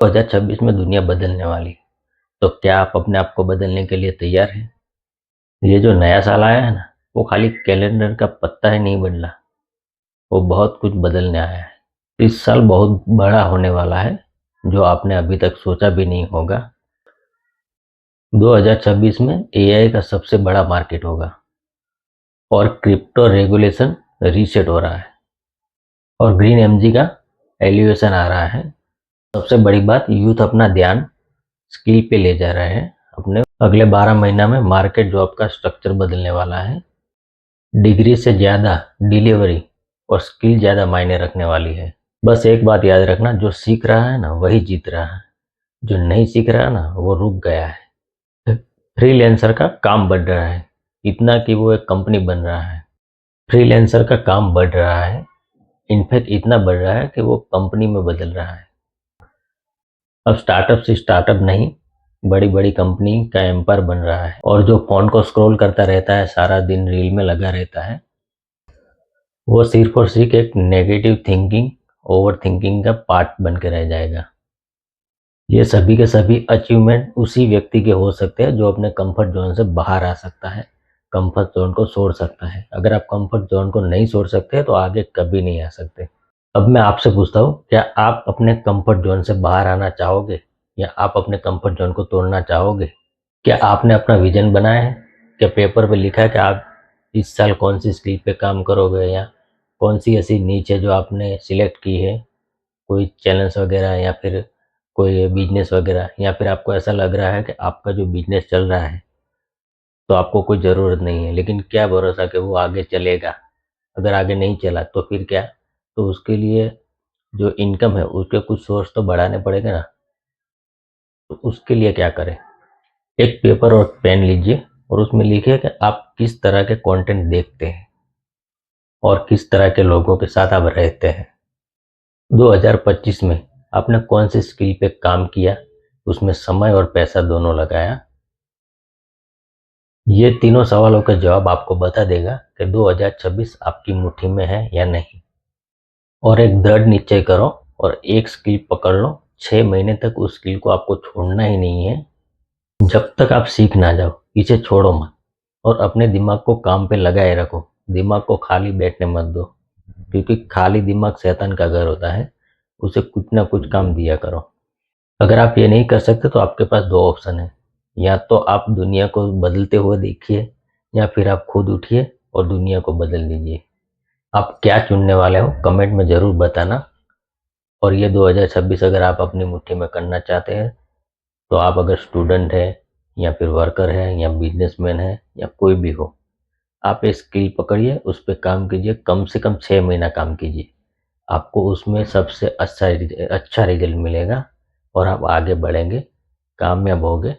2026 में दुनिया बदलने वाली है, तो क्या आप अपने आप को बदलने के लिए तैयार हैं? ये जो नया साल आया है ना, वो खाली कैलेंडर का पत्ता ही नहीं बदला, वो बहुत कुछ बदलने आया है। इस साल बहुत बड़ा होने वाला है, जो आपने अभी तक सोचा भी नहीं होगा। 2026 में एआई का सबसे बड़ा मार्केट होगा और क्रिप्टो रेगुलेशन रीसेट हो रहा है और ग्रीन एनर्जी का एलिवेशन आ रहा है। सबसे बड़ी बात, यूथ अपना ध्यान स्किल पे ले जा रहे हैं। अपने अगले 12 महीना में मार्केट जॉब का स्ट्रक्चर बदलने वाला है। डिग्री से ज़्यादा डिलीवरी और स्किल ज़्यादा मायने रखने वाली है। बस एक बात याद रखना, जो सीख रहा है ना वही जीत रहा है, जो नहीं सीख रहा ना वो रुक गया है। फ्रीलांसर का काम बढ़ रहा है, इतना कि वो एक कंपनी बन रहा है। फ्रीलांसर का काम बढ़ रहा है, इनफैक्ट इतना बढ़ रहा है कि वो कंपनी में बदल रहा है। अब स्टार्टअप से स्टार्टअप नहीं, बड़ी बड़ी कंपनी का एम्पायर बन रहा है। और जो फोन को स्क्रॉल करता रहता है, सारा दिन रील में लगा रहता है, वो सिर्फ और सिर्फ एक नेगेटिव थिंकिंग, ओवर थिंकिंग का पार्ट बन के रह जाएगा। ये सभी के सभी अचीवमेंट उसी व्यक्ति के हो सकते हैं जो अपने कंफर्ट जोन से बाहर आ सकता है, कंफर्ट जोन को छोड़ सकता है। अगर आप कंफर्ट जोन को नहीं छोड़ सकते तो आगे कभी नहीं आ सकते। अब मैं आपसे पूछता हूँ, क्या आप अपने कंफर्ट जोन से बाहर आना चाहोगे या आप अपने कंफर्ट जोन को तोड़ना चाहोगे? क्या आपने अपना विजन बनाया है? क्या पेपर पे लिखा है कि आप इस साल कौन सी स्किल पे काम करोगे या कौन सी ऐसी नीच है जो आपने सिलेक्ट की है? कोई चैलेंज वगैरह या फिर कोई बिजनेस वगैरह, या फिर आपको ऐसा लग रहा है कि आपका जो बिजनेस चल रहा है तो आपको कोई ज़रूरत नहीं है, लेकिन क्या भरोसा कि वो आगे चलेगा? अगर आगे नहीं चला तो फिर क्या? तो उसके लिए जो इनकम है उसके कुछ सोर्स तो बढ़ाने पड़ेगा ना। तो उसके लिए क्या करें? एक पेपर और पेन लीजिए और उसमें लिखिए कि आप किस तरह के कंटेंट देखते हैं और किस तरह के लोगों के साथ आप रहते हैं। 2025 में आपने कौन सी स्किल पे काम किया, उसमें समय और पैसा दोनों लगाया? ये तीनों सवालों का जवाब आपको बता देगा कि 2026 आपकी मुट्ठी में है या नहीं। और एक दृढ़ निश्चय करो और एक स्किल पकड़ लो। 6 महीने तक उस स्किल को आपको छोड़ना ही नहीं है। जब तक आप सीख ना जाओ इसे छोड़ो मत और अपने दिमाग को काम पे लगाए रखो। दिमाग को खाली बैठने मत दो, क्योंकि खाली दिमाग शैतान का घर होता है। उसे कुछ ना कुछ काम दिया करो। अगर आप ये नहीं कर सकते तो आपके पास दो ऑप्शन है, या तो आप दुनिया को बदलते हुए देखिए या फिर आप खुद उठिए और दुनिया को बदल दीजिए। आप क्या चुनने वाले हो कमेंट में ज़रूर बताना। और ये 2026 अगर आप अपनी मुट्ठी में करना चाहते हैं तो आप अगर स्टूडेंट है या फिर वर्कर है या बिजनेसमैन है या कोई भी हो, आप एक स्किल पकड़िए, उस पर काम कीजिए, कम से कम 6 महीना काम कीजिए। आपको उसमें सबसे अच्छा रिजल्ट मिलेगा और आप आगे बढ़ेंगे, कामयाब होगे।